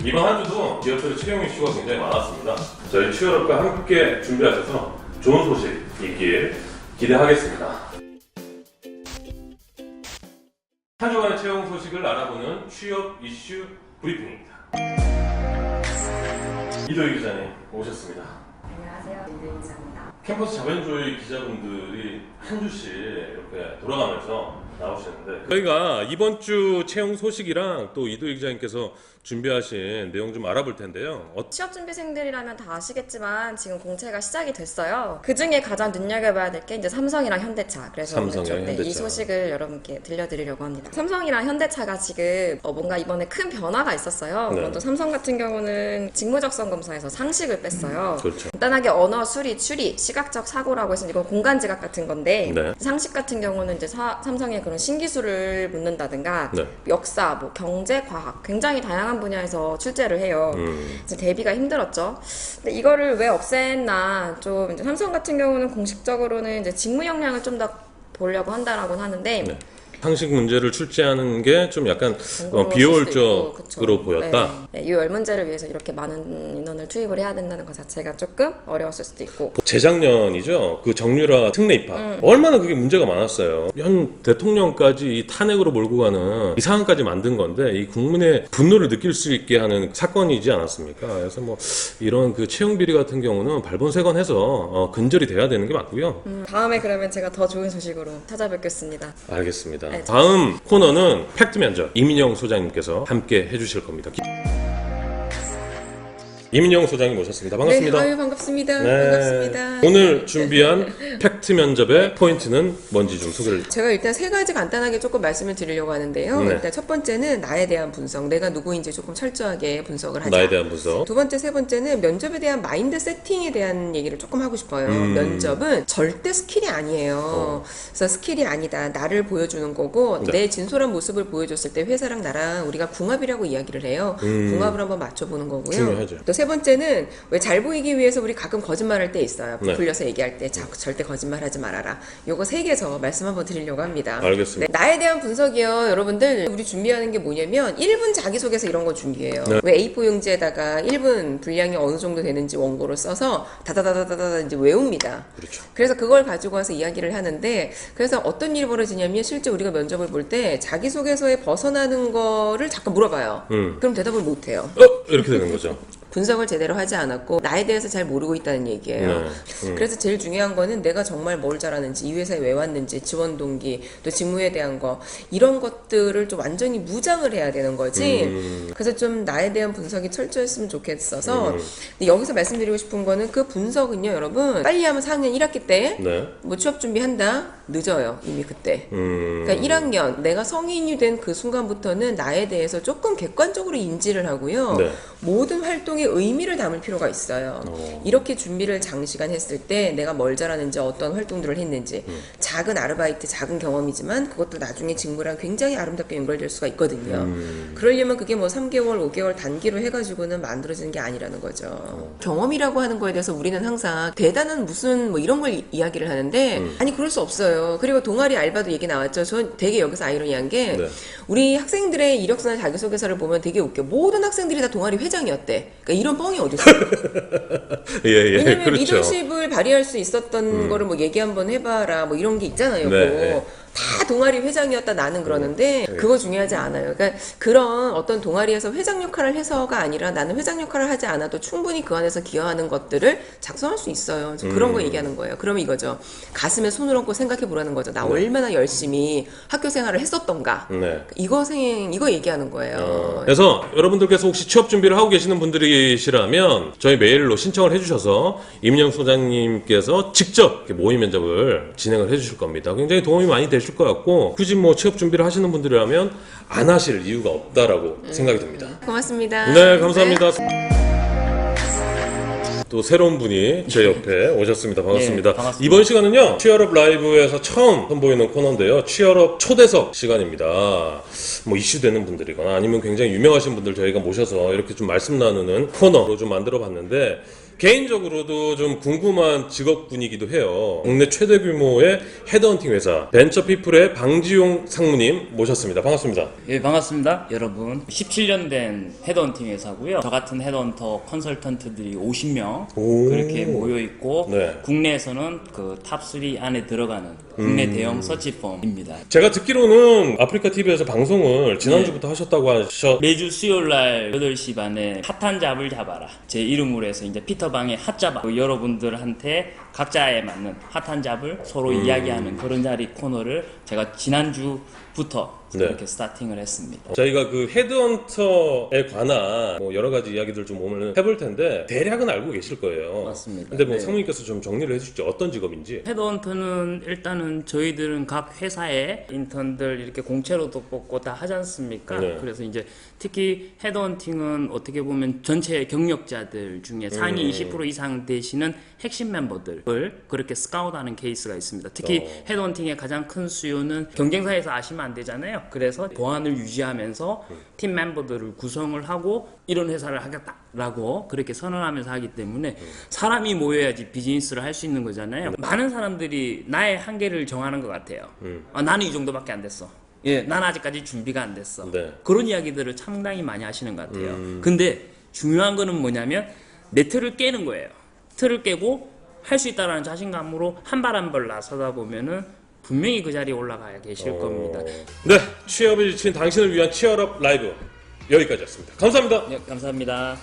이번 한 주도 기업들의 채용 이슈가 굉장히 많았습니다. 저희 취업과 함께 준비하셔서 좋은 소식 있길 기대하겠습니다. 한 주간의 채용 소식을 알아보는 취업 이슈 브리핑입니다. 이도희 기자님 오셨습니다. 안녕하세요. 이도희 기자입니다. 캠퍼스 자변조의 기자분들이 한 주씩 이렇게 돌아가면서 나오셨는데 저희가 이번 주 채용 소식이랑 또 이도희 기자님께서 준비하신 내용 좀 알아볼 텐데요. 취업준비생들이라면 다 아시겠지만 지금 공채가 시작이 됐어요. 그 중에 가장 눈여겨봐야 될 게 이제 삼성이랑 현대차. 그래서 오늘 좀 이 소식을 여러분께 들려드리려고 합니다. 삼성이랑 현대차가 지금 뭔가 이번에 큰 변화가 있었어요. 네. 먼저 삼성 같은 경우는 직무적성 검사에서 상식을 뺐어요. 그렇죠. 간단하게 언어 수리, 추리, 시각적 사고라고 해서 이건 공간지각 같은 건데 네. 상식 같은 경우는 이제 삼성의 그런 신기술을 묻는다든가 네. 역사, 뭐 경제, 과학 굉장히 다양한 분야에서 출제를 해요. 이제 대비가 힘들었죠. 근데 이거를 왜 없앴나 좀 이제 삼성 같은 경우는 공식적으로는 이제 직무 역량을 좀 더 보려고 한다라고 하는데. 네. 상식 문제를 출제하는 게 좀 약간 번거로울 비효율적으로 수도 있고, 보였다. 네. 이 열 문제를 위해서 이렇게 많은 인원을 투입을 해야 된다는 것 자체가 조금 어려웠을 수도 있고. 재작년이죠. 그 정유라 특례 입학. 얼마나 그게 문제가 많았어요. 현 대통령까지 이 탄핵으로 몰고 가는 이 상황까지 만든 건데 이 국민의 분노를 느낄 수 있게 하는 사건이지 않았습니까? 그래서 뭐 이런 그 채용 비리 같은 경우는 발본색원해서 근절이 돼야 되는 게 맞고요. 다음에 그러면 제가 더 좋은 소식으로 찾아뵙겠습니다. 알겠습니다. 네. 다음 코너는 팩트 면접. 이민영 소장님께서 함께 해주실 겁니다. 이민영 소장님 모셨습니다. 반갑습니다. 네, 아유, 반갑습니다. 네. 반갑습니다. 오늘 준비한 팩트 면접의 포인트는 뭔지 좀 소개를. 제가 일단 세 가지 간단하게 조금 말씀을 드리려고 하는데요. 네. 일단 첫 번째는 나에 대한 분석, 내가 누구인지 조금 철저하게 분석을 하자. 나에 대한 분석. 두 번째, 세 번째는 면접에 대한 마인드 세팅에 대한 얘기를 조금 하고 싶어요. 면접은 절대 스킬이 아니에요. 그래서 스킬이 아니다. 나를 보여주는 거고 네. 내 진솔한 모습을 보여줬을 때 회사랑 나랑 우리가 궁합이라고 이야기를 해요. 궁합을 한번 맞춰보는 거고요. 중요하죠. 또 세 번째는 왜 잘 보이기 위해서 우리 가끔 거짓말할 때 있어요. 네. 부풀려서 얘기할 때 절대 거짓말하지 말아라. 요거 세 개 저 말씀 한번 드리려고 합니다. 알겠습니다. 네, 나에 대한 분석이요. 여러분들 우리 준비하는 게 뭐냐면 1분 자기소개서 이런 거 준비해요. 네. 왜 A4 용지에다가 1분 분량이 어느 정도 되는지 원고를 써서 다다다다다다 이제 외웁니다. 그렇죠. 그래서 그걸 가지고 와서 이야기를 하는데 그래서 어떤 일이 벌어지냐면 실제 우리가 면접을 볼 때 자기소개서에 벗어나는 거를 잠깐 물어봐요. 그럼 대답을 못 해요. 이렇게 되는 거죠. 분석을 제대로 하지 않았고 나에 대해서 잘 모르고 있다는 얘기예요. 그래서 제일 중요한 거는 내가 정말 뭘 잘하는지, 이 회사에 왜 왔는지, 지원 동기, 또 직무에 대한 거 이런 것들을 좀 완전히 무장을 해야 되는 거지. 그래서 좀 나에 대한 분석이 철저했으면 좋겠어서 근데 여기서 말씀드리고 싶은 거는 그 분석은요, 여러분 빨리 하면 4학년 1학기 때 네. 뭐 취업 준비한다? 늦어요. 이미 그때. 그러니까 1학년 내가 성인이 된 그 순간부터는 나에 대해서 조금 객관적으로 인지를 하고요. 네. 모든 활동에 의미를 담을 필요가 있어요. 이렇게 준비를 장시간 했을 때 내가 뭘 잘하는지 어떤 활동들을 했는지 작은 아르바이트, 작은 경험이지만 그것도 나중에 직무랑 굉장히 아름답게 연결될 수가 있거든요. 그러려면 그게 뭐 3개월, 5개월 단기로 해가지고는 만들어지는 게 아니라는 거죠. 경험이라고 하는 거에 대해서 우리는 항상 대단한 무슨 뭐 이런 걸 이야기를 하는데 아니 그럴 수 없어요. 그리고 동아리 알바도 얘기 나왔죠. 전 되게 여기서 아이러니한 게 네. 우리 학생들의 이력서나 자기소개서를 보면 되게 웃겨. 모든 학생들이 다 동아리 회장이었대. 그러니까 이런 뻥이 어디 있어요? 예, 왜냐면 그렇죠. 리더십을 발휘할 수 있었던 거를 뭐 얘기 한번 해봐라 뭐 이런 게 있잖아요. 네. 뭐. 다 동아리 회장이었다 나는 그러는데 그거 중요하지 않아요. 그러니까 그런 어떤 동아리에서 회장 역할을 해서가 아니라 나는 회장 역할을 하지 않아도 충분히 그 안에서 기여하는 것들을 작성할 수 있어요. 그런 거 얘기하는 거예요. 그러면 이거죠. 가슴에 손을 얹고 생각해 보라는 거죠. 나 얼마나 열심히 학교 생활을 했었던가. 네. 이거 얘기하는 거예요. 그래서 여러분들께서 혹시 취업 준비를 하고 계시는 분들이시라면 저희 메일로 신청을 해주셔서 이민영 소장님께서 직접 이렇게 모의 면접을 진행을 해주실 겁니다. 굉장히 도움이 많이 되실 것 같고 굳이 뭐 취업 준비를 하시는 분들이라면 안 하실 이유가 없다라고 생각이 듭니다. 고맙습니다. 네, 감사합니다. 또 새로운 분이 제 옆에 오셨습니다. 반갑습니다. 네, 반갑습니다. 이번 시간은요, 취업업 라이브에서 처음 선보이는 코너인데요. 취업업 초대석 시간입니다. 뭐 이슈되는 분들이거나 아니면 굉장히 유명하신 분들 저희가 모셔서 이렇게 좀 말씀 나누는 코너로 좀 만들어 봤는데, 개인적으로도 좀 궁금한 직업군이기도 해요. 국내 최대 규모의 헤드헌팅 회사 벤처피플의 방지용 상무님 모셨습니다. 반갑습니다. 예, 반갑습니다. 여러분. 17년 된 헤드헌팅 회사고요. 저 같은 헤드헌터 컨설턴트들이 50명 오. 그렇게 모여 있고 네. 국내에서는 그 탑3 안에 들어가는 국내 대형 서치펌입니다. 제가 듣기로는 아프리카 TV에서 방송을 지난주부터 하셨다고 하셨. 매주 수요일 날 8시 반에 핫한 잡을 잡아라. 제 이름으로 해서 이제 피터방의 핫잡아. 여러분들한테 각자에 맞는 핫한 잡을 서로 이야기하는 그런 자리 코너를 제가 지난주부터 네. 이렇게 스타팅을 했습니다. 저희가 그 헤드헌터에 관한 뭐 여러 가지 이야기들 좀 오늘 해볼 텐데 대략은 알고 계실 거예요. 맞습니다. 근데 뭐 네. 상무님께서 좀 정리를 해주시죠. 어떤 직업인지. 헤드헌터는 일단은 저희들은 각 회사에 인턴들 이렇게 공채로도 뽑고 다 하지 않습니까? 네. 그래서 이제 특히 헤드헌팅은 어떻게 보면 전체 경력자들 중에 상위 20% 이상 되시는 핵심 멤버들을 그렇게 스카우트하는 케이스가 있습니다. 특히 헤드헌팅의 가장 큰 수요는 경쟁사에서 아시면 안 되잖아요. 그래서 보안을 유지하면서 팀 멤버들을 구성을 하고 이런 회사를 하겠다라고 그렇게 선언하면서 하기 때문에 사람이 모여야지 비즈니스를 할 수 있는 거잖아요. 많은 사람들이 나의 한계를 정하는 것 같아요. 나는 이 정도밖에 안 됐어. 예, 난 아직까지 준비가 안 됐어. 네. 그런 이야기들을 상당히 많이 하시는 것 같아요. 근데 중요한 거는 뭐냐면 내 틀을 깨는 거예요. 틀을 깨고 할 수 있다라는 자신감으로 한 발 한 발 나서다 보면은 분명히 그 자리에 올라가야 계실 겁니다. 네, 취업에 지친 당신을 위한 취업업 라이브 여기까지였습니다. 감사합니다. 네, 감사합니다.